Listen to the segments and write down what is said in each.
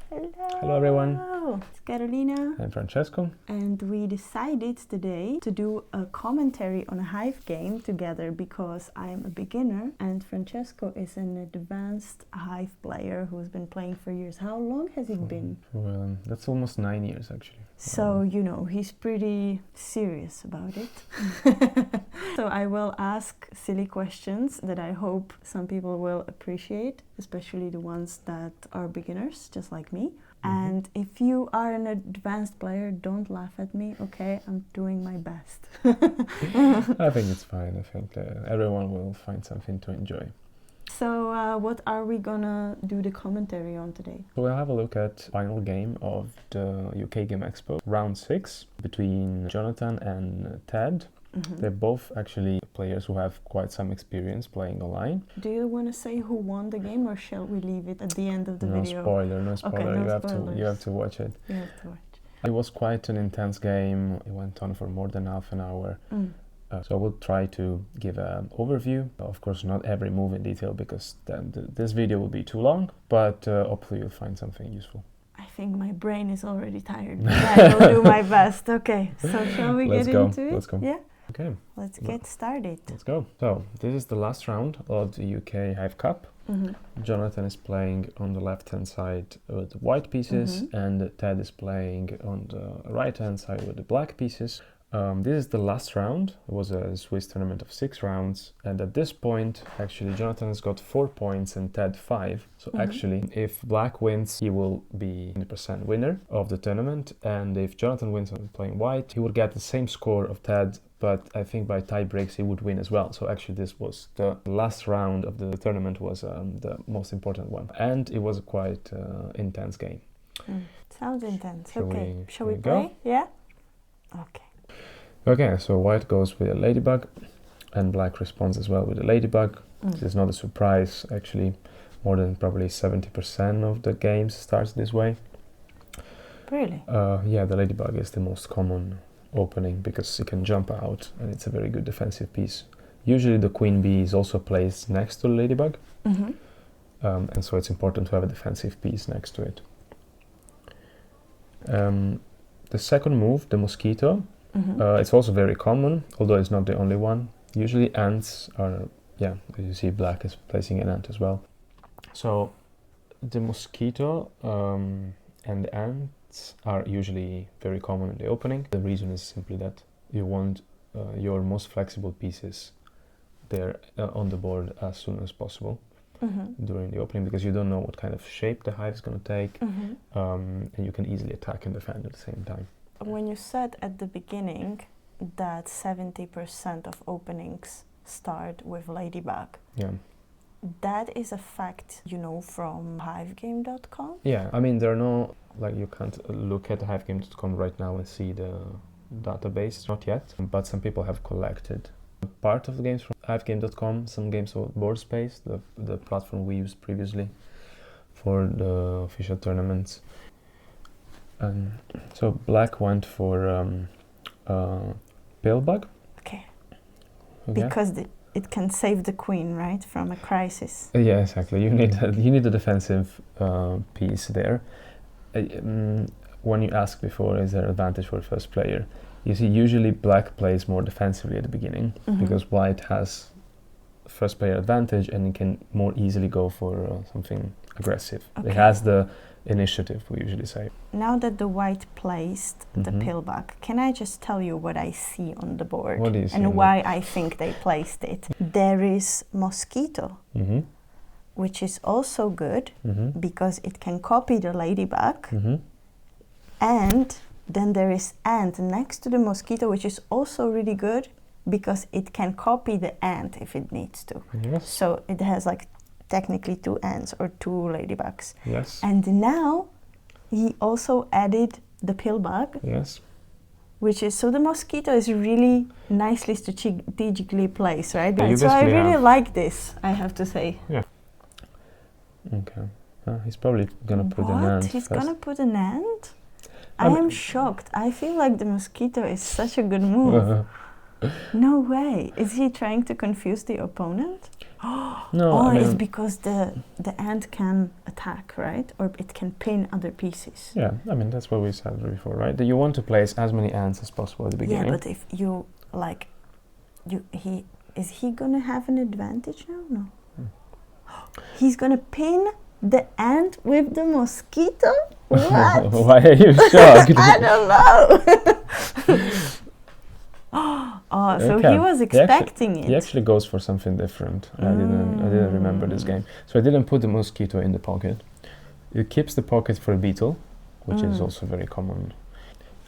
Hello. Hello everyone. It's Carolina. I'm Francesco. And we decided today to do a commentary on a Hive game together because I'm a beginner and Francesco is an advanced Hive player who's been playing for years. How long has it been? Well, that's almost 9 years actually. So, you know, he's pretty serious about it. So I will ask silly questions that I hope some people will appreciate, especially the ones that are beginners, just like me. And if you are an advanced player, don't laugh at me, okay? I'm doing my best. I think it's fine. I think everyone will find something to enjoy. So what are we gonna do the commentary on today? So we'll have a look at final game of the UK Game Expo, round 6, between Jonathan and Ted. They're both actually players who have quite some experience playing online. Do you want to say who won the game, or shall we leave it at the end of the video? No spoiler. Okay, no you spoilers. have to watch it. You have to watch. It was quite an intense game. It went on for more than half an hour. So we'll try to give an overview. Of course, not every move in detail because then this video will be too long, but hopefully you'll find something useful. I think my brain is already tired, but I will do my best. Okay, so shall we get into it? Let's go. Yeah? Okay. Let's get started. Let's go. So, this is the last round of the UK Hive Cup. Jonathan is playing on the left-hand side with the white pieces, and Ted is playing on the right-hand side with the black pieces. This is the last round. It was a Swiss tournament of 6 rounds, and at this point, actually, Jonathan has got 4 points and Ted 5. So actually, if black wins, he will be 100% winner of the tournament, and if Jonathan wins on playing white, he would get the same score of Ted, but I think by tie breaks he would win as well. So actually, this was the last round of the tournament, was the most important one, and it was a quite intense game. Sounds intense. Shall we play? Go? Yeah? Okay. Okay, so white goes with a ladybug, and black responds as well with a ladybug. This is not a surprise, actually. More than probably 70% of the games starts this way. Really? Yeah, the ladybug is the most common opening because it can jump out, and it's a very good defensive piece. Usually the queen bee is also placed next to the ladybug, and so it's important to have a defensive piece next to it. The second move, the mosquito, it's also very common, although it's not the only one. Usually ants are, yeah, as you see, black is placing an ant as well. So the mosquito and the ants are usually very common in the opening. The reason is simply that you want your most flexible pieces there on the board as soon as possible during the opening, because you don't know what kind of shape the hive is going to take, and you can easily attack and defend at the same time. When you said at the beginning that 70% of openings start with ladybug, that is a fact, you know, from hivegame.com? Yeah, I mean, there are no, like, you can't look at hivegame.com right now and see the database, not yet, but some people have collected part of the games from hivegame.com, some games of Board Space, the platform we used previously for the official tournaments. So black went for Pillbug. Okay. Because it can save the queen, right, from a crisis. Yeah, exactly. You need a defensive piece there. When you asked before, is there advantage for the first player? You see, usually black plays more defensively at the beginning because white has first player advantage and it can more easily go for something aggressive. It has the initiative, we usually say. Now that the white placed the Pillbug, can I just tell you what I see on the board? What do you see? And why I think they placed it? There is mosquito, which is also good because it can copy the ladybug. And then there is ant next to the mosquito, which is also really good because it can copy the ant if it needs to. Yes. So it has like technically 2 ants or 2 ladybugs. Yes. And now he also added the Pillbug. Yes. Which is, so the mosquito is really nicely strategically placed, right? Yeah, so I really like this, I have to say. Yeah. Okay. He's probably gonna put an ant. He's gonna put an ant? I am shocked. I feel like the mosquito is such a good move. No way. Is he trying to confuse the opponent? No, Or I mean, it's because the ant can attack, right? Or it can pin other pieces. yeah, I mean, that's what we said before, right? That you want to place as many ants as possible at the beginning. Yeah, but if you like, is he gonna have an advantage now? No. He's gonna pin the ant with the mosquito? What? Why are you shocked? I don't know. Oh, so Okay. he was expecting it. He actually goes for something different. I didn't remember this game. So I didn't put the mosquito in the pocket. It keeps the pocket for a beetle, which is also very common.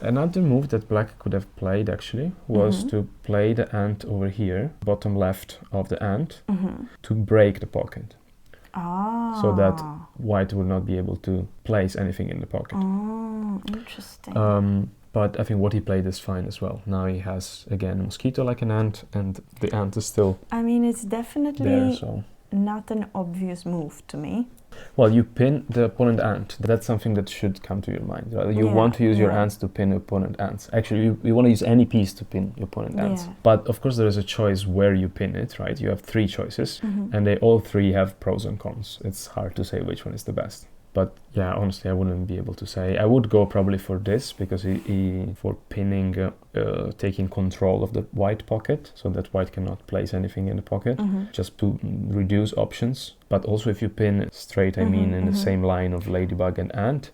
Another move that black could have played actually was to play the ant over here, bottom left of the ant, to break the pocket. So that white will not be able to place anything in the pocket. Oh, interesting. But I think what he played is fine as well. Now he has, again, a mosquito like an ant, and the ant is still I mean, it's definitely there, so... not an obvious move to me. Well, you pin the opponent ant. That's something that should come to your mind. Right? You want to use your ants to pin opponent ants. Actually, you want to use any piece to pin your opponent ants. But of course, there is a choice where you pin it, right? You have 3 choices, and they all 3 have pros and cons. It's hard to say which one is the best. But yeah, honestly, I wouldn't be able to say. I would go probably for this, because he for pinning, taking control of the white pocket, so that white cannot place anything in the pocket, just to reduce options. But also if you pin straight, I mean in the same line of ladybug and ant,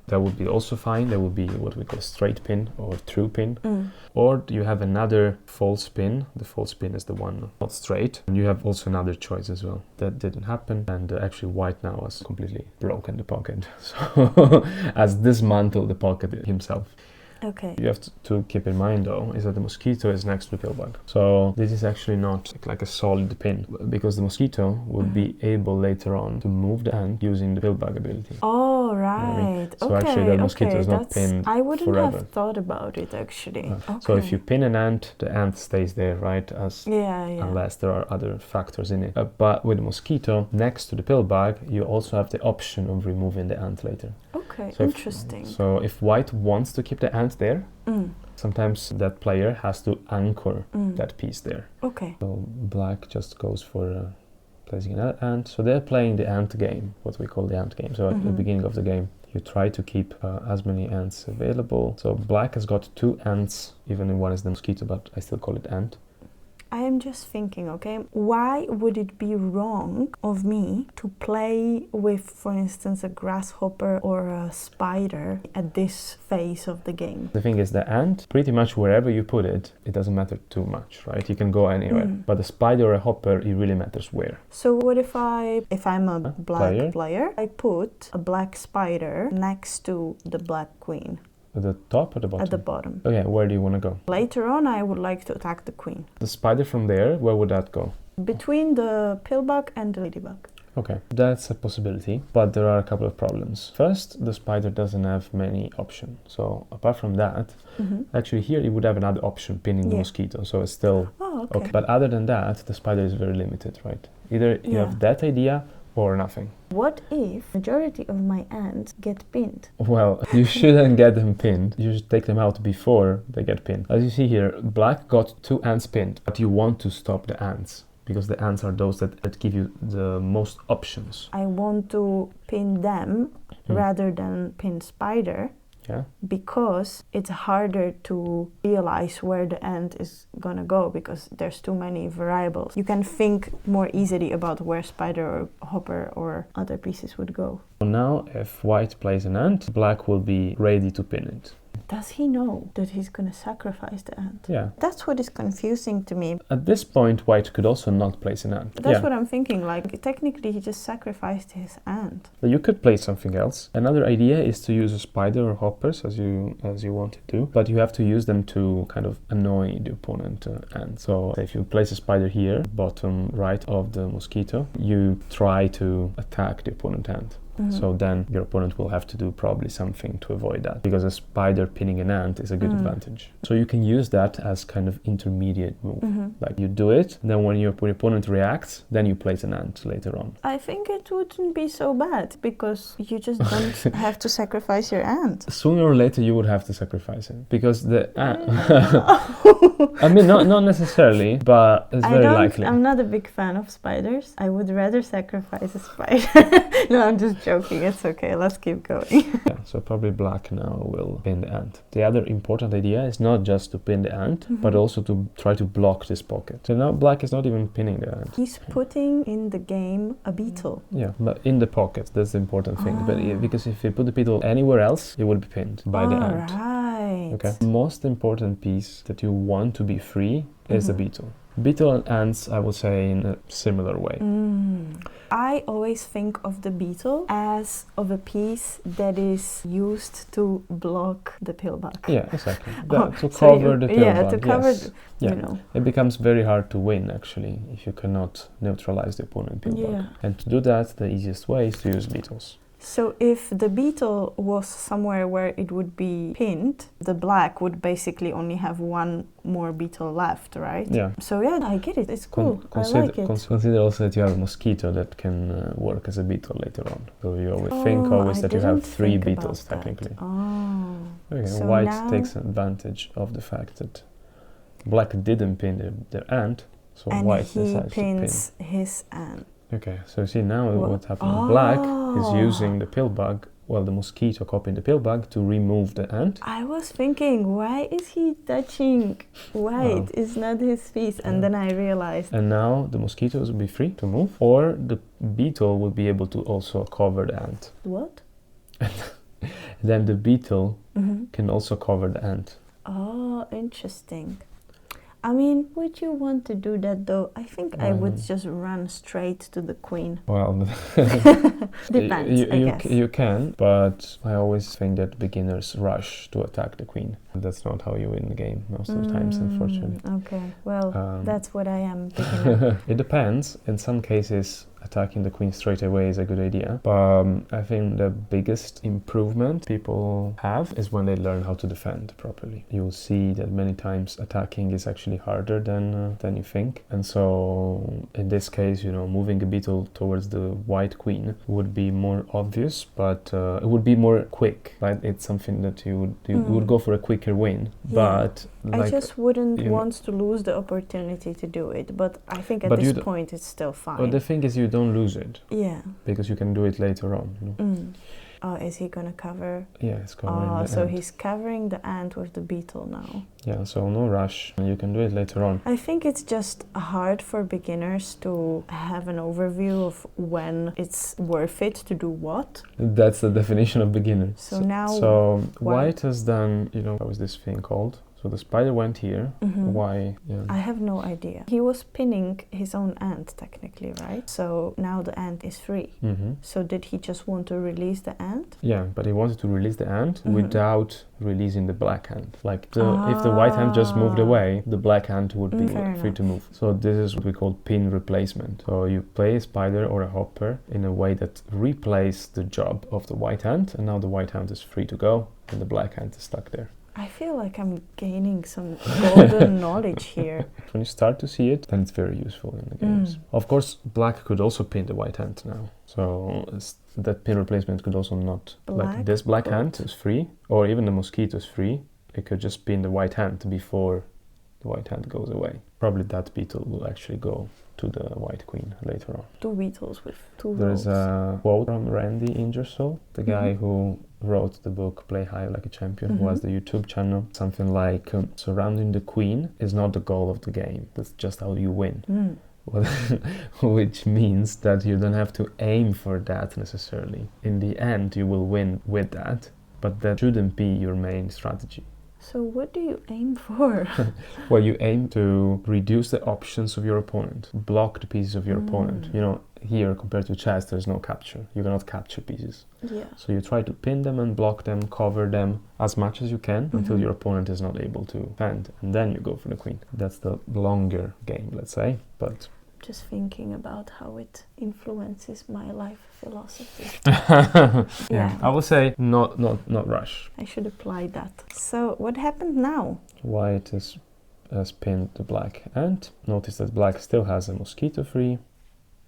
that would be also fine. That would be what we call a straight pin or true pin. Or you have another false pin. The false pin is the one not straight. And you have also another choice as well. That didn't happen. And actually white now has completely broken the pocket. So has dismantled the pocket himself. Okay. You have to keep in mind though, is that the mosquito is next to Pillbug. So this is actually not like a solid pin, because the mosquito would be able later on to move the ant using the Pillbug ability. Oh, right. You know what I mean? So actually the mosquito is not pinned I wouldn't forever. have thought about it actually. So if you pin an ant, the ant stays there, right? Unless there are other factors in it. But with the mosquito next to the Pillbug, you also have the option of removing the ant later. Okay, so interesting. So if white wants to keep the ant there, sometimes that player has to anchor that piece there. Okay. So black just goes for placing an ant. So they're playing the ant game, what we call the ant game. So at the beginning of the game, you try to keep as many ants available. So black has got 2 ants, even if one is the mosquito, but I still call it ant. I am just thinking, okay, why would it be wrong of me to play with, for instance, a grasshopper or a spider at this phase of the game? The thing is, the ant, pretty much wherever you put it, it doesn't matter too much, right? You can go anywhere. But a spider or a hopper, it really matters where. So what if I'm a black player, I put a black spider next to the black queen? At the top or the bottom? At the bottom. Okay, where do you want to go? Later on, I would like to attack the queen. The spider from there, where would that go? Between the Pillbug and the ladybug. Okay, that's a possibility, but there are a couple of problems. First, the spider doesn't have many options. So apart from that, actually here you would have another option, pinning the mosquito. So it's still okay. But other than that, the spider is very limited, right? Either you have that idea or nothing. What if majority of my ants get pinned? Well, you shouldn't get them pinned. You should take them out before they get pinned. As you see here, black got 2 ants pinned, but you want to stop the ants, because the ants are those that give you the most options. I want to pin them rather than pin spider. Yeah. Because it's harder to realize where the ant is gonna go, because there's too many variables. You can think more easily about where spider or hopper or other pieces would go. Now, if white plays an ant, black will be ready to pin it. Does he know that he's gonna sacrifice the ant? Yeah. That's what is confusing to me. At this point, white could also not place an ant. That's what I'm thinking, like, technically he just sacrificed his ant. But you could play something else. Another idea is to use a spider or hoppers, as you want to do, but you have to use them to kind of annoy the opponent ant. So if you place a spider here, bottom right of the mosquito, you try to attack the opponent ant. So then your opponent will have to do probably something to avoid that, because a spider pinning an ant is a good advantage. So you can use that as kind of intermediate move. Like you do it, then when your opponent reacts, then you place an ant later on. I think it wouldn't be so bad, because you just don't have to sacrifice your ant. Sooner or later you would have to sacrifice it, because the ant... I mean, not necessarily, but it's very likely. I'm not a big fan of spiders. I would rather sacrifice a spider. No, I'm just joking. It's okay. Let's keep going. Yeah, so probably black now will pin the ant. The other important idea is not just to pin the ant, but also to try to block this pocket. So now black is not even pinning the ant. He's putting in the game a beetle. Yeah, but in the pocket, that's the important thing. But because if you put the beetle anywhere else, it will be pinned by the ant. Right. Okay. The most important piece that you want to be free is the beetle. Beetle and ants, I would say, in a similar way. I always think of the beetle as of a piece that is used to block the pillbug. Yeah, exactly. To cover the pillbug. Yeah, to cover, Yeah. you know. It becomes very hard to win, actually, if you cannot neutralize the opponent pillbug. Yeah. And to do that, the easiest way is to use beetles. So if the beetle was somewhere where it would be pinned, the black would basically only have one more beetle left, right? Yeah. So yeah, I get it. It's cool. I like it. Consider also that you have a mosquito that can work as a beetle later on. So you always think that you have 3 beetles technically. Oh. Okay, So white now takes advantage of the fact that black didn't pin the ant, so and white he decides pins to pin. his ant. Okay, so you see now what happened. Black is using the pillbug, well, the mosquito copying the pillbug to remove the ant. I was thinking, why is he touching white? It's not his piece. And then I realized. And now the mosquitoes will be free to move, or the beetle will be able to also cover the ant. What? Then the beetle can also cover the ant. Oh, interesting. I mean, would you want to do that though? I think I would just run straight to the queen. Well, Depends, I guess. You can, but I always think that beginners rush to attack the queen. That's not how you win the game most of the times, unfortunately. Okay, well, that's what I am beginner. It depends. In some cases, attacking the queen straight away is a good idea. But I think the biggest improvement people have is when they learn how to defend properly. You'll see that many times attacking is actually harder than you think. And so in this case, you know, moving a beetle towards the white queen would be more obvious, but it would be more quick, right? It's something that you would go for a quicker win. Yeah. But like, I just wouldn't want to lose the opportunity to do it. But I think at this point it's still fine. But the thing is, you don't lose it. Yeah. Because you can do it later on. You know? Oh, is he gonna cover? Yeah, it's covering the so ant. he's covering the ant with the beetle now. Yeah, so no rush. You can do it later on. I think it's just hard for beginners to have an overview of when it's worth it to do what. That's the definition of beginner. So white has done, you know, what was this thing called? So the spider went here. Why? Yeah. I have no idea. He was pinning his own ant technically, right? So now the ant is free. So did he just want to release the ant? Yeah, but he wanted to release the ant without releasing the black ant. Like if the white ant just moved away, the black ant would be free to move. So this is what we call pin replacement. So you play a spider or a hopper in a way that replaces the job of the white ant, and now the white ant is free to go and the black ant is stuck there. I feel like I'm gaining some golden knowledge here. When you start to see it, then it's very useful in the games. Of course, black could also pin the white ant now. So that pin replacement could also not... like this black ant is free, or even the mosquito is free. It could just pin the white ant before the white ant goes away. Probably that beetle will actually go to the white queen later on. 2 beetles with 2 There's rolls. a quote from Randy Ingersoll, the guy who wrote the book Play High Like a Champion, who has the YouTube channel. Something like, surrounding the queen is not the goal of the game. That's just how you win. Which means that you don't have to aim for that necessarily. In the end, you will win with that, but that shouldn't be your main strategy. So what do you aim for? Well, you aim to reduce the options of your opponent, block the pieces of your opponent. You know, here compared to chess, there's no capture. You cannot capture pieces. Yeah. So you try to pin them and block them, cover them as much as you can until your opponent is not able to defend, and then you go for the queen. That's the longer game, let's say, but just thinking about how it influences my life philosophy. Yeah, I would say not rush. I should apply that. So what happened now? White has pinned the black ant. Notice that black still has a mosquito free.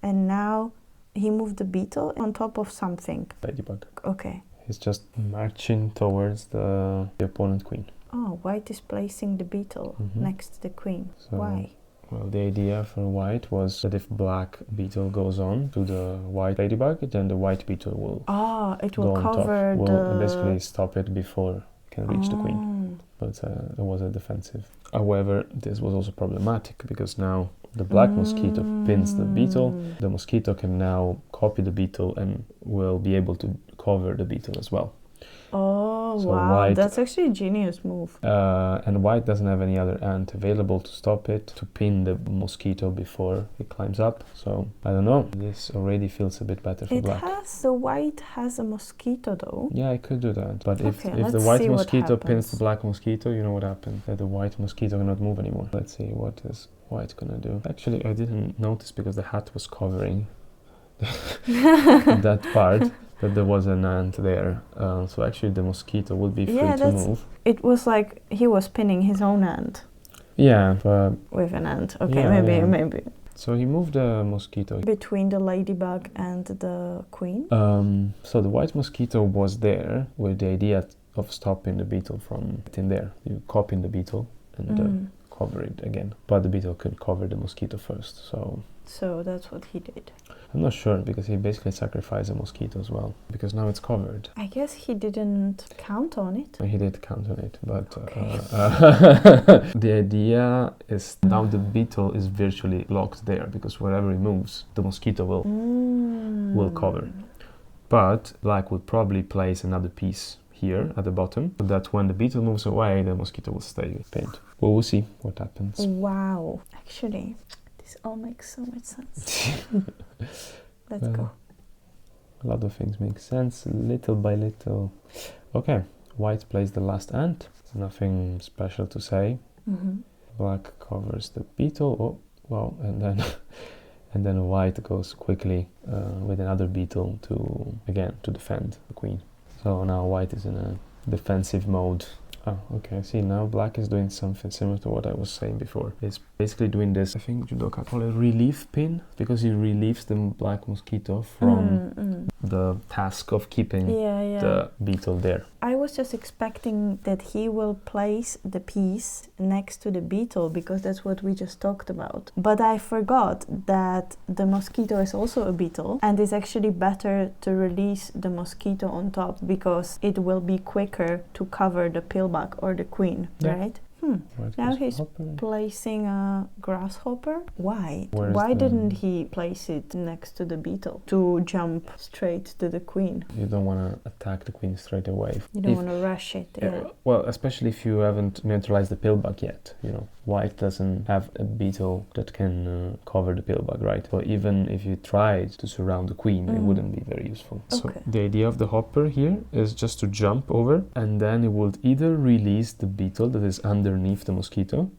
And now he moved the beetle on top of something. Ladybug. Okay. He's just marching towards the opponent queen. Oh, white is placing the beetle next to the queen. So, why? Well, the idea for white was that if black beetle goes on to the white ladybug, then the white beetle will it will cover will basically stop it before it can reach the queen. But it was a defensive. However, this was also problematic because now the black mosquito pins the beetle. The mosquito can now copy the beetle and will be able to cover the beetle as well. Oh, so wow, white, that's actually a genius move. And white doesn't have any other ant available to stop it, to pin the mosquito before it climbs up. So, I don't know, this already feels a bit better for black. The white has a mosquito though. Yeah, I could do that. But if the white mosquito pins the black mosquito, you know what happens? That the white mosquito cannot move anymore. Let's see, what is white gonna do? Actually, I didn't notice because the hat was covering that part. That there was an ant there, so actually the mosquito would be free to move. It was like he was pinning his own ant. Yeah, but with an ant. Okay, maybe. So he moved the mosquito between the ladybug and the queen. So the white mosquito was there with the idea of stopping the beetle from getting there. You copy the beetle and cover it again, but the beetle could cover the mosquito first. So that's what he did. I'm not sure because he basically sacrificed a mosquito as well because now it's covered. I guess he didn't count on it. He did count on it, but the idea is now the beetle is virtually locked there because wherever he moves, the mosquito will cover. But black would probably place another piece here at the bottom so that when the beetle moves away, the mosquito will stay pinned. Well, we'll see what happens. Wow, actually. This all makes so much sense. Let's go. A lot of things make sense, little by little. Okay, white plays the last ant. Nothing special to say. Black covers the beetle. Oh, wow, and then white goes quickly with another beetle to defend the queen. So now white is in a defensive mode. Oh, okay, see, now black is doing something similar to what I was saying before. It's basically doing this, I think judoka call it relief pin, because he relieves the black mosquito from the task of keeping the beetle there. I was just expecting that he will place the piece next to the beetle because that's what we just talked about. But I forgot that the mosquito is also a beetle and it's actually better to release the mosquito on top because it will be quicker to cover the pillbug or the queen, right? Now he's placing a grasshopper. Why? Why didn't he place it next to the beetle to jump straight to the queen? You don't want to attack the queen straight away. You don't want to rush it. Well, especially if you haven't neutralized the pillbug yet. You know, white doesn't have a beetle that can cover the pillbug, right? So even if you tried to surround the queen, it wouldn't be very useful. Okay. So the idea of the hopper here is just to jump over, and then it would either release the beetle that is underneath the mosquito.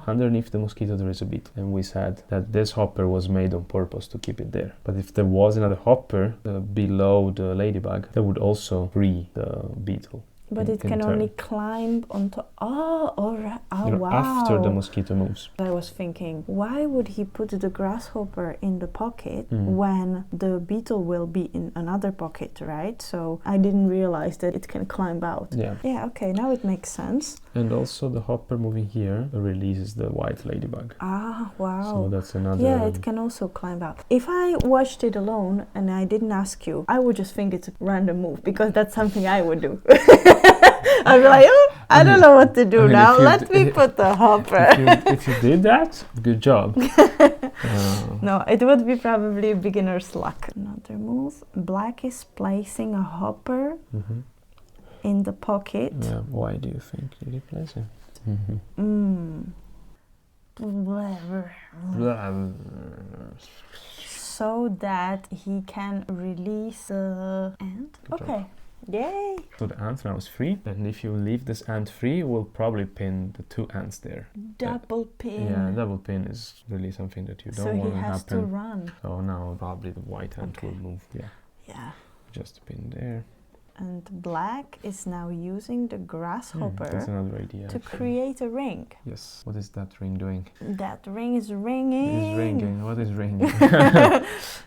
Underneath the mosquito there is a beetle, and we said that this hopper was made on purpose to keep it there. But if there was another hopper below the ladybug, that would also free the beetle. But it can only climb on top. Oh, alright. Wow. After the mosquito moves. I was thinking, why would he put the grasshopper in the pocket when the beetle will be in another pocket, right? So I didn't realize that it can climb out. Yeah, okay, now it makes sense. And also the hopper moving here releases the white ladybug. Ah, wow. So that's another... Yeah, it can also climb out. If I watched it alone and I didn't ask you, I would just think it's a random move because that's something I would do. I'd be like, oh, I don't know what to do now. Let me put the hopper. If you did that, good job. No, it would be probably beginner's luck. Another move. Black is placing a hopper in the pocket. Yeah, why do you think did he place it? So that he can release the ant. Okay. Yay! So the ant now is free, and if you leave this ant free, we'll probably pin the 2 ants there. Double pin. Yeah, double pin is really something that you don't want to happen. So he has to run. So now probably the white ant will move. Yeah. Yeah. Just a pin there. And black is now using the grasshopper That's another idea, to actually. create a ring. Yes. What is that ring doing? That ring is ringing. It is ringing. What is ringing?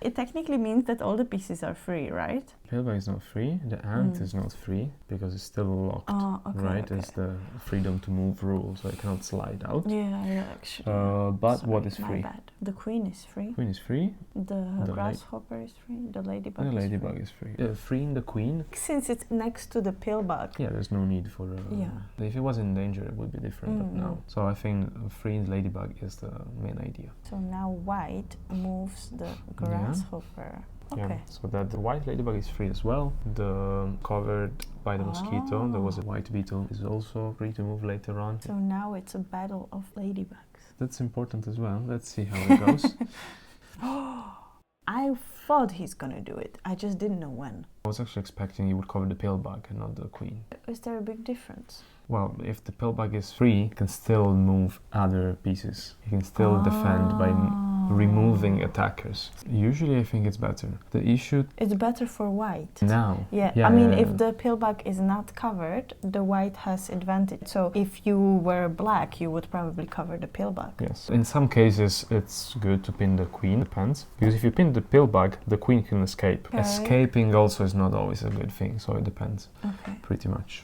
It technically means that all the pieces are free, right? Pillbug is not free. The ant is not free because it's still locked. Oh, okay, right? okay. It's the freedom to move rule, so it cannot slide out. Yeah, actually. But sorry, what is free? My bad. The queen is free. Queen is free. The grasshopper is free. The ladybug. The ladybug is free. Freeing the queen. Since it's next to the pillbug. Yeah, there's no need for. If it was in danger, it would be different. But no. So I think freeing ladybug is the main idea. So now white moves the grasshopper. Okay. Yeah, so that the white ladybug is free as well. The covered by the mosquito, there was a white beetle, is also free to move later on. So now it's a battle of ladybugs. That's important as well. Let's see how it goes. I thought he's gonna do it. I just didn't know when. I was actually expecting he would cover the pillbug and not the queen. Is there a big difference? Well, if the pillbug is free, he can still move other pieces. He can still defend by removing attackers. Usually I think it's better. The issue... It's better for white. Now. Yeah, I mean, if the pillbug is not covered, the white has advantage. So if you were black, you would probably cover the pillbug. Yes. In some cases, it's good to pin the queen, depends. Because if you pin the pillbug, the queen can escape. Okay. Escaping also is not always a good thing, so it depends. Okay. Pretty much.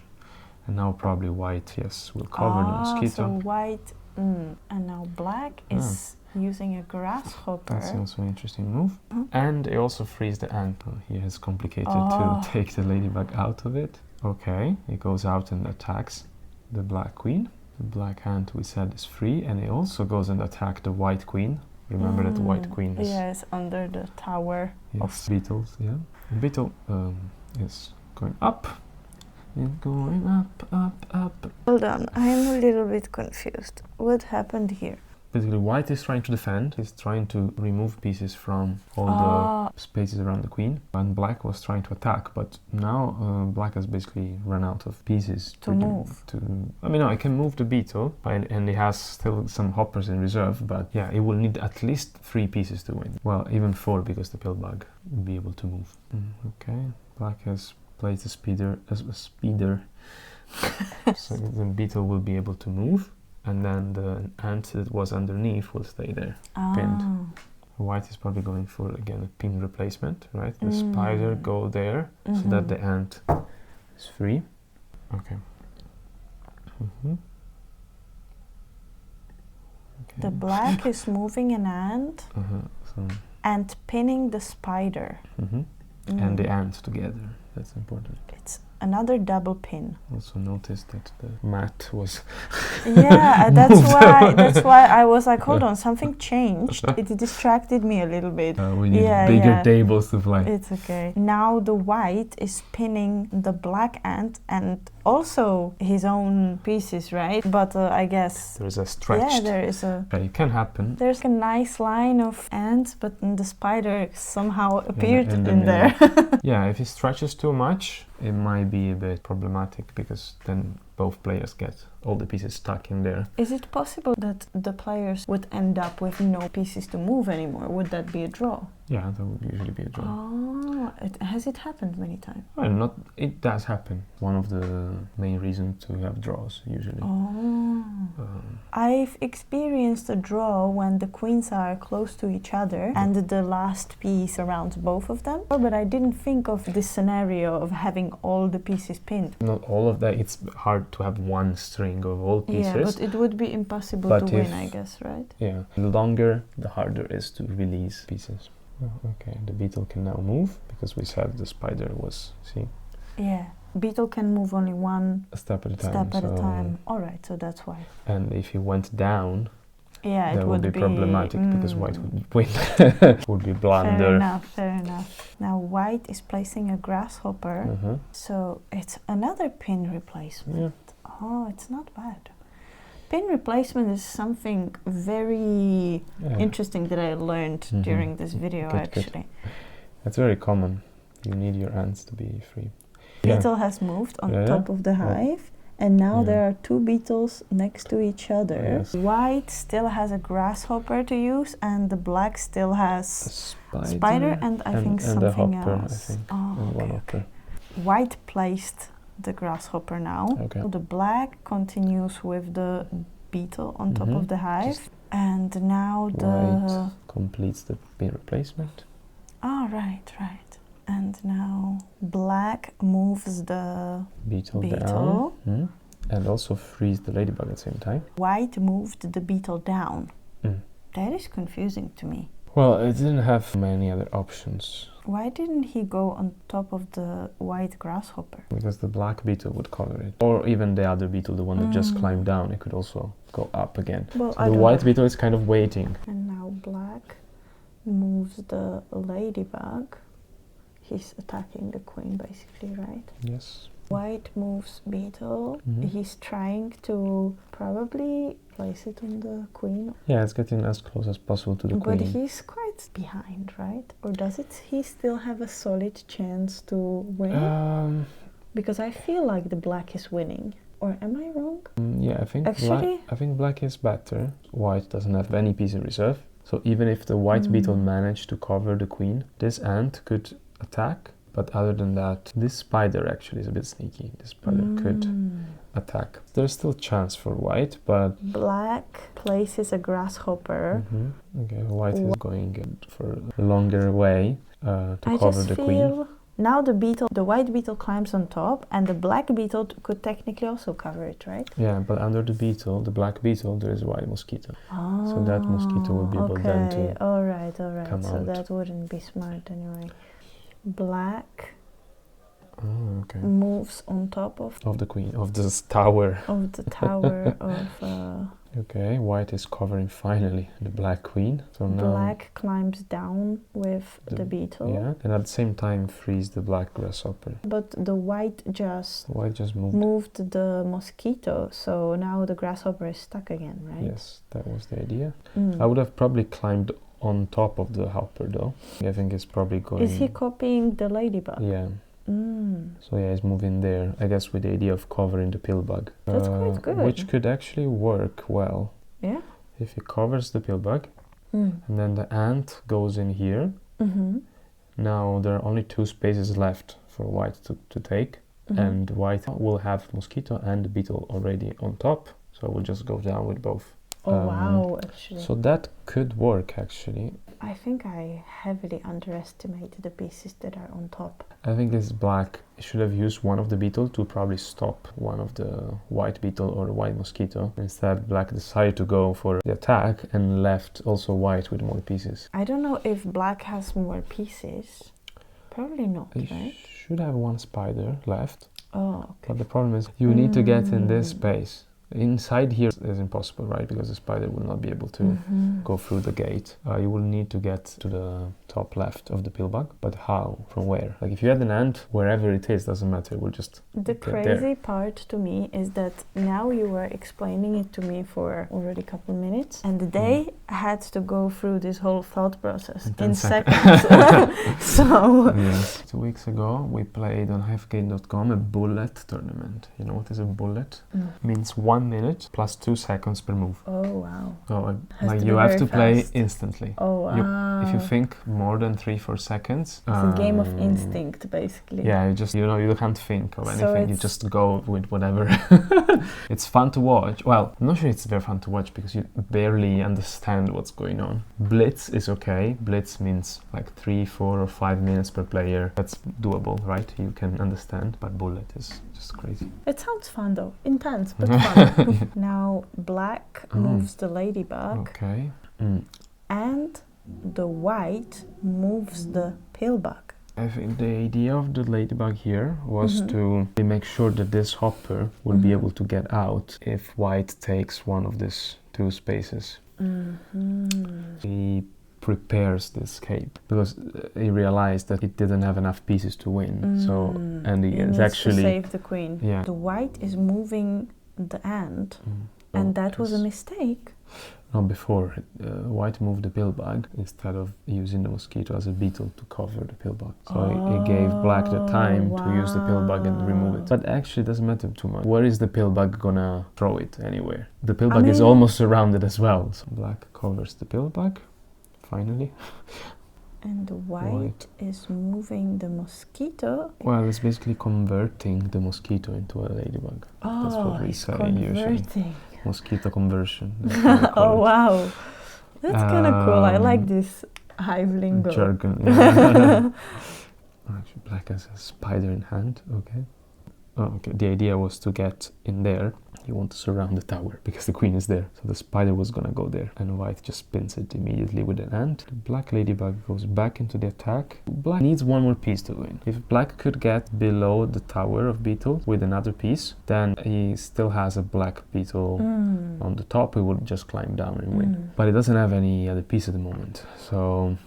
And now probably white, yes, will cover the mosquito. So white, and now black is using a grasshopper. That's also an interesting move. And it also frees the ant. He has complicated to take the ladybug out of it. Okay, he goes out and attacks the black queen. The black ant, we said, is free, and he also goes and attacks the white queen. Remember that the white queen is... Yes, under the tower of beetles, yeah. The beetle is going up. Going up. Hold on, I'm a little bit confused. What happened here? Basically, white is trying to defend. He's trying to remove pieces from all the spaces around the queen. And black was trying to attack, but now black has basically run out of pieces to move. I mean, no, I can move the beetle, and he has still some hoppers in reserve, but yeah, it will need at least 3 pieces to win. Well, even 4 because the pillbug will be able to move. Okay, black has placed a speeder as a speeder, so the beetle will be able to move. And then the ant that was underneath will stay there, pinned. White is probably going for, again, a pin replacement, right? The spider go there, so that the ant is free. Okay. Okay. The black is moving an ant and pinning the spider. And the ant together, that's important. It's another double pin. Also noticed that the mat was that's why I was like, hold on, something changed. It distracted me a little bit. We need bigger tables to play. It's okay. Now the white is pinning the black ant and also his own pieces, right? But I guess there's a stretch. Yeah, there is a... It can happen. There's a nice line of ants, but the spider somehow appeared in there. Yeah, if it stretches too much, it might be a bit problematic because then both players get all the pieces stuck in there. Is it possible that the players would end up with no pieces to move anymore? Would that be a draw? Yeah, that would usually be a draw. Oh, has it happened many times? Well, it does happen. One of the main reasons to have draws, usually. I've experienced a draw when the queens are close to each other and the last piece surrounds both of them. But I didn't think of this scenario of having all the pieces pinned. Not all of that. It's hard to have one string of all pieces. Yeah, but it would be impossible to win, I guess, right? Yeah. The longer, the harder it is to release pieces. Okay, the beetle can now move because we said the spider was, Yeah, beetle can move only one step at a time. All right, so that's why. And if he went down, that would be problematic because white would win. Would be blunder. Fair enough. Now white is placing a grasshopper, so it's another pin replacement. Yeah. Oh, it's not bad. Pin replacement is something very interesting that I learned during this video, actually. It's very common. You need your ants to be free. Beetle has moved on top of the hive, and now there are two beetles next to each other. Yes. White still has a grasshopper to use, and the black still has a spider and I think something a hopper, else. I think. Oh, and one okay, hopper. White placed the grasshopper now. Okay. So the black continues with the beetle on top of the hive, and now the White completes the bean replacement. Oh, right. And now black moves the Beetle down. And also frees the ladybug at the same time. White moved the beetle down. That is confusing to me. Well, it didn't have many other options. Why didn't he go on top of the white grasshopper? Because the black beetle would cover it. Or even the other beetle, the one that just climbed down, it could also go up again. Well, so the white beetle is kind of waiting. And now black moves the ladybug. He's attacking the queen basically, right? Yes. White moves beetle. He's trying to probably place it on the queen. Yeah, it's getting as close as possible to the queen. But he's quite behind, right? Or does he still have a solid chance to win? Because I feel like the black is winning. Or am I wrong? Yeah, I think black is better. White doesn't have any piece in reserve. So even if the white beetle managed to cover the queen, this ant could attack. But other than that, this spider actually is a bit sneaky. This spider could attack. There's still chance for white, but... Black places a grasshopper. Okay, white is going for a longer way to cover the queen. Now the white beetle climbs on top, and the black beetle could technically also cover it, right? Yeah, but under the beetle, the black beetle, there is a white mosquito. So that mosquito will be able then to come so out. that wouldn't be smart anyway. Black okay. moves on top of the queen, of this tower. Of the tower of... Okay, white is covering finally the black queen. So now black climbs down with the beetle. Yeah, and at the same time frees the black grasshopper. But the white just moved the mosquito, so now the grasshopper is stuck again, right? Yes, that was the idea. I would have probably climbed on top of the hopper though. I think it's probably going... Is he copying the ladybug? Yeah. So yeah, he's moving there, I guess with the idea of covering the pillbug. That's quite good. Which could actually work well. Yeah. If he covers the pillbug, and then the ant goes in here. Now there are only 2 spaces left for white to take, and white will have mosquito and the beetle already on top, so we'll just go down with both. Oh wow, actually. So that could work actually. I think I heavily underestimated the pieces that are on top. I think this black should have used one of the beetle to probably stop one of the white beetle or the white mosquito. Instead, black decided to go for the attack and left also white with more pieces. I don't know if black has more pieces. Probably not, right? Should have 1 spider left. Oh, okay. But the problem is you need to get in this space. Inside here is impossible, right? Because the spider will not be able to go through the gate. You will need to get to the top left of the pillbug. But how? From where? Like if you had an ant, wherever it is, doesn't matter. It will just The crazy part to me is that now you were explaining it to me for already a couple of minutes, and they had to go through this whole thought process in seconds. So yes. 2 weeks ago, we played on hivegate.com a bullet tournament. You know what is a bullet? Means 1 minute plus 2 seconds per move. Oh wow. So like you have to play instantly. Oh wow. If you think more than 3-4 seconds, it's a game of instinct basically. Yeah, you can't think of anything. You just go with whatever. It's fun to watch. Well, I'm not sure it's very fun to watch because you barely understand what's going on. Blitz is okay. Blitz means like 3, 4 or 5 minutes per player. That's doable, right? You can understand. But bullet is just crazy. It sounds fun though. Intense but fun. Now black moves the ladybug. Okay. And the white moves the pillbug. I think the idea of the ladybug here was to make sure that this hopper will be able to get out if white takes one of these 2 spaces. He prepares the escape because he realized that it didn't have enough pieces to win. So and he is actually to save the queen. Yeah. The white is moving the ant, and that was a mistake. No, before, white moved the pillbug instead of using the mosquito as a beetle to cover the pillbug. So it gave black the time to use the pillbug and remove it. But actually it doesn't matter too much. Where is the pillbug gonna throw it? Anywhere. The pillbug is almost surrounded as well. So black covers the pillbug, finally. And white is moving the mosquito. Well, it's basically converting the mosquito into a ladybug. That's what we say usually. Mosquito conversion. Oh wow, that's kind of cool. I like this hive lingo. Jargon. Yeah. Actually, black has a spider in hand. Okay. Oh, okay. The idea was to get in there. You want to surround the tower because the queen is there. So the spider was gonna go there, and white just spins it immediately with an ant. The black ladybug goes back into the attack. Black needs one more piece to win. If black could get below the tower of beetles with another piece, then he still has a black beetle on the top. He would just climb down and win. But he doesn't have any other piece at the moment. So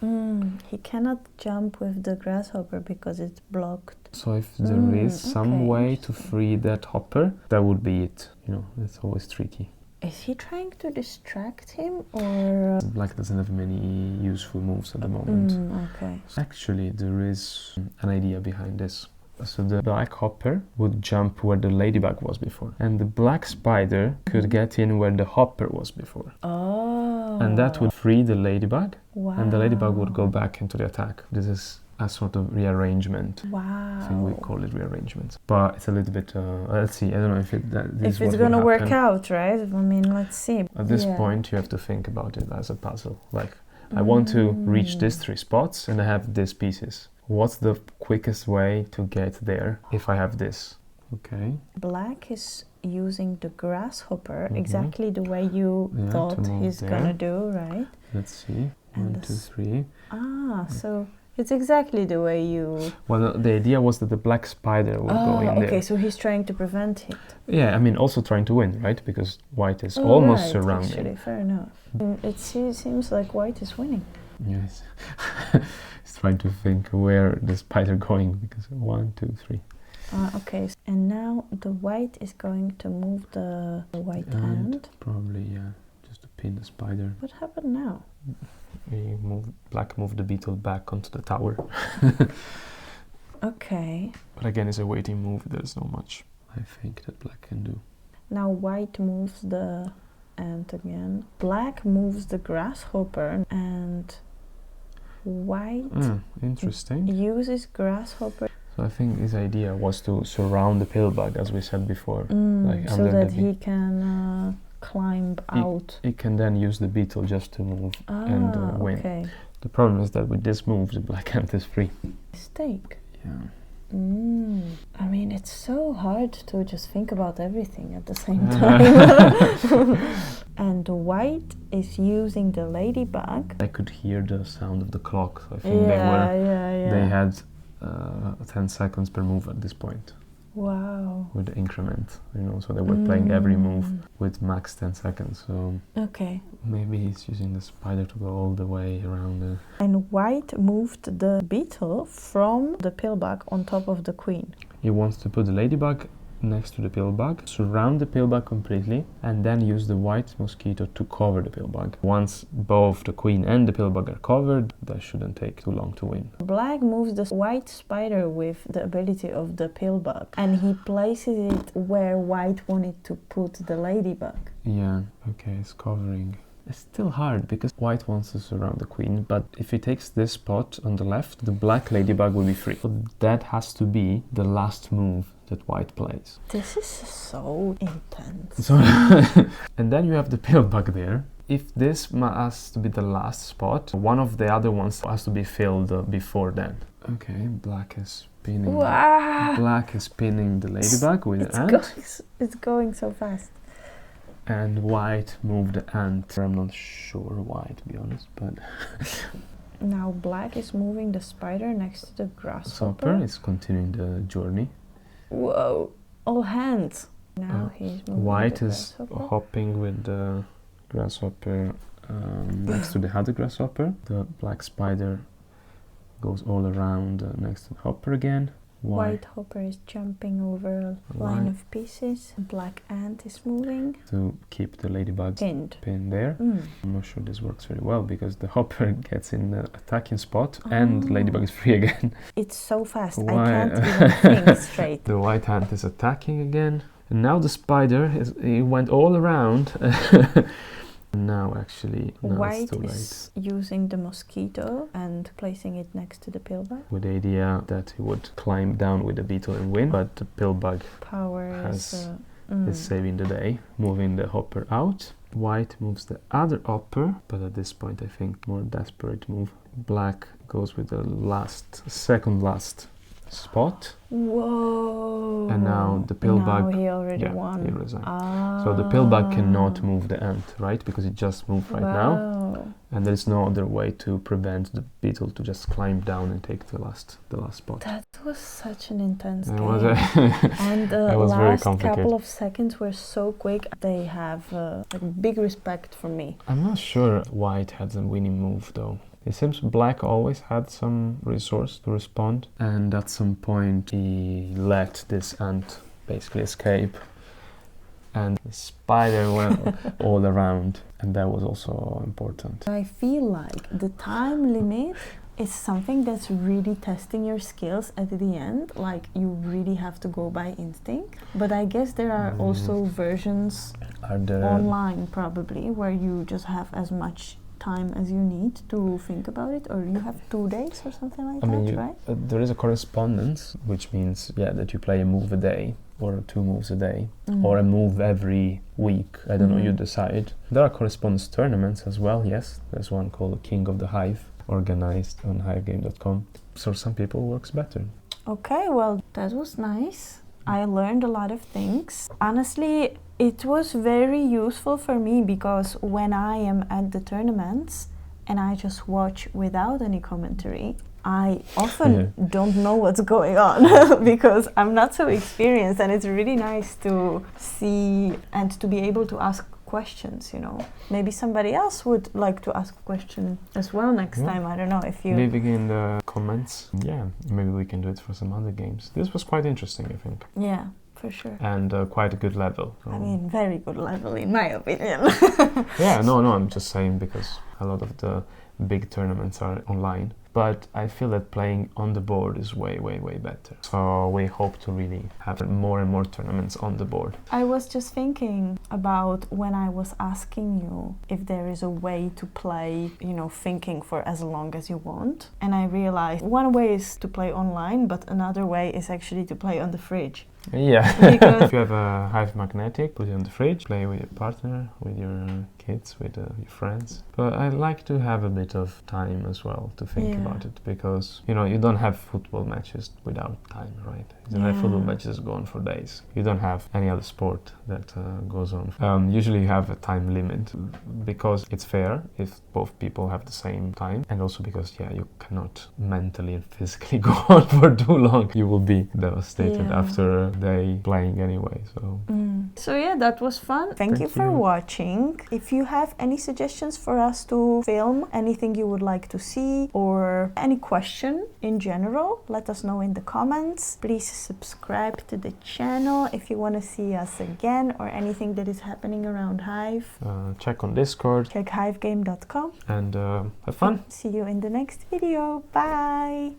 he cannot jump with the grasshopper because it's blocked. So if there is some way to free that hopper, that would be it. You know, it's always tricky. Is he trying to distract him, or...? Black doesn't have many useful moves at the moment. Okay. Actually, there is an idea behind this. So the black hopper would jump where the ladybug was before. And the black spider could get in where the hopper was before. Oh. And that would free the ladybug. Wow. And the ladybug would go back into the attack. This is a sort of rearrangement. Wow. I think we call it rearrangement. But it's a little bit, let's see, I don't know if it's gonna work out, right? I mean, let's see. At this point, you have to think about it as a puzzle. Like, I want to reach these 3 spots and I have these pieces. What's the quickest way to get there if I have this? Okay. Black is using the grasshopper exactly the way you thought he's gonna do, right? Let's see. 1, 2, 3. So it's exactly the way you... Well, the idea was that the black spider would go in there. Okay, so he's trying to prevent it. Yeah, I mean, also trying to win, right? Because white is almost surrounded. Actually, fair enough. It seems like white is winning. Yes. He's trying to think where the spider going, because 1, 2, 3. Okay, and now the white is going to move the white ant. Probably, yeah, just to pin the spider. What happened now? Black moved the beetle back onto the tower. Okay. But again, it's a waiting move. There's not much I think that black can do. Now white moves the ant again. Black moves the grasshopper, and white interesting. uses grasshopper. So I think his idea was to surround the pillbug, as we said before, like so that he can climb out. He can then use the beetle just to move and win. Okay. The problem is that with this move, the black ant is free. Mistake. Yeah. I mean, it's so hard to just think about everything at the same time. And white is using the ladybug. I could hear the sound of the clock. So I think they had 10 seconds per move at this point. Wow. With the increment, you know, so they were playing every move with max 10 seconds. So maybe he's using the spider to go all the way around. And white moved the beetle from the pillbug on top of the queen. He wants to put the ladybug next to the pillbug, surround the pillbug completely, and then use the white mosquito to cover the pillbug. Once both the queen and the pillbug are covered, that shouldn't take too long to win. Black moves the white spider with the ability of the pillbug, and he places it where white wanted to put the ladybug. Yeah, okay, it's covering. It's still hard because white wants to surround the queen, but if he takes this spot on the left, the black ladybug will be free. So that has to be the last move that white plays. This is so intense. So and then you have the pillbug there. If this has to be the last spot, one of the other ones has to be filled before then. Okay, black is spinning. Wow. Black is spinning the ladybug with the ant. It's going so fast. And white moved the ant. I'm not sure why, to be honest, but... Now black is moving the spider next to the grasshopper. Is continuing the journey. Whoa! All hands! Now he's moving white the is hopping with the grasshopper next to the other grasshopper. The black spider goes all around next to the hopper again. White hopper is jumping over a line of pieces. Black ant is moving. To keep the ladybug pinned there. I'm not sure this works very well because the hopper gets in the attacking spot and the ladybug is free again. It's so fast, I can't even think straight. The white ant is attacking again. And now the spider, he went all around. Now actually, White it's too late. is using the mosquito and placing it next to the Pillbug. With the idea that he would climb down with the beetle and win, but the Pillbug is saving the day, moving the hopper out. White moves the other hopper, but at this point I think more desperate move. Black goes with the second last spot. Whoa! And now the Pillbug. Now he already won. He resigned. So the Pillbug cannot move the ant, right? Because it just moved right now, and there is no other way to prevent the beetle to just climb down and take the last spot. That was such an intense game. And the was very last complicated. couple of seconds were so quick. They have big respect for me. I'm not sure White had the winning move though. It seems Black always had some resource to respond, and at some point he let this ant basically escape, and the spider went all around, and that was also important. I feel like the time limit is something that's really testing your skills at the end. Like, you really have to go by instinct. But I guess there are also versions online probably where you just have as much time as you need to think about it, or you have 2 days or something like that, right? There is a correspondence, which means that you play a move a day or 2 moves a day or a move every week. I don't know, you decide. There are correspondence tournaments as well, yes. There's one called King of the Hive, organized on hivegame.com. So some people works better. Okay, well, that was nice. I learned a lot of things. Honestly, it was very useful for me because when I am at the tournaments and I just watch without any commentary, I often don't know what's going on because I'm not so experienced, and it's really nice to see and to be able to ask questions, you know. Maybe somebody else would like to ask a question as well next time. I don't know if you... Leaving in the comments. Yeah, maybe we can do it for some other games. This was quite interesting, I think. Yeah, for sure. And quite a good level. I mean, very good level in my opinion. Yeah, no, I'm just saying because a lot of the big tournaments are online. But I feel that playing on the board is way, way, way better. So we hope to really have more and more tournaments on the board. I was just thinking about when I was asking you if there is a way to play, you know, thinking for as long as you want. And I realized one way is to play online, but another way is actually to play on the fridge. Yeah, if you have a Hive Magnetic, put it on the fridge, play with your partner, with your kids, with your friends. But I like to have a bit of time as well to think about it, because, you know, you don't have football matches without time, right? You don't have football matches go on for days. You don't have any other sport that goes on. Usually you have a time limit because it's fair if both people have the same time, and also because, you cannot mentally and physically go on for too long. You will be devastated after day playing anyway. So yeah, that was fun. Thank you for watching. If you have any suggestions for us to film, anything you would like to see, or any question in general, let us know in the comments. Please subscribe to the channel if you want to see us again, or anything that is happening around Hive. Check on Discord, check hivegame.com, and have fun. See you in the next video. Bye.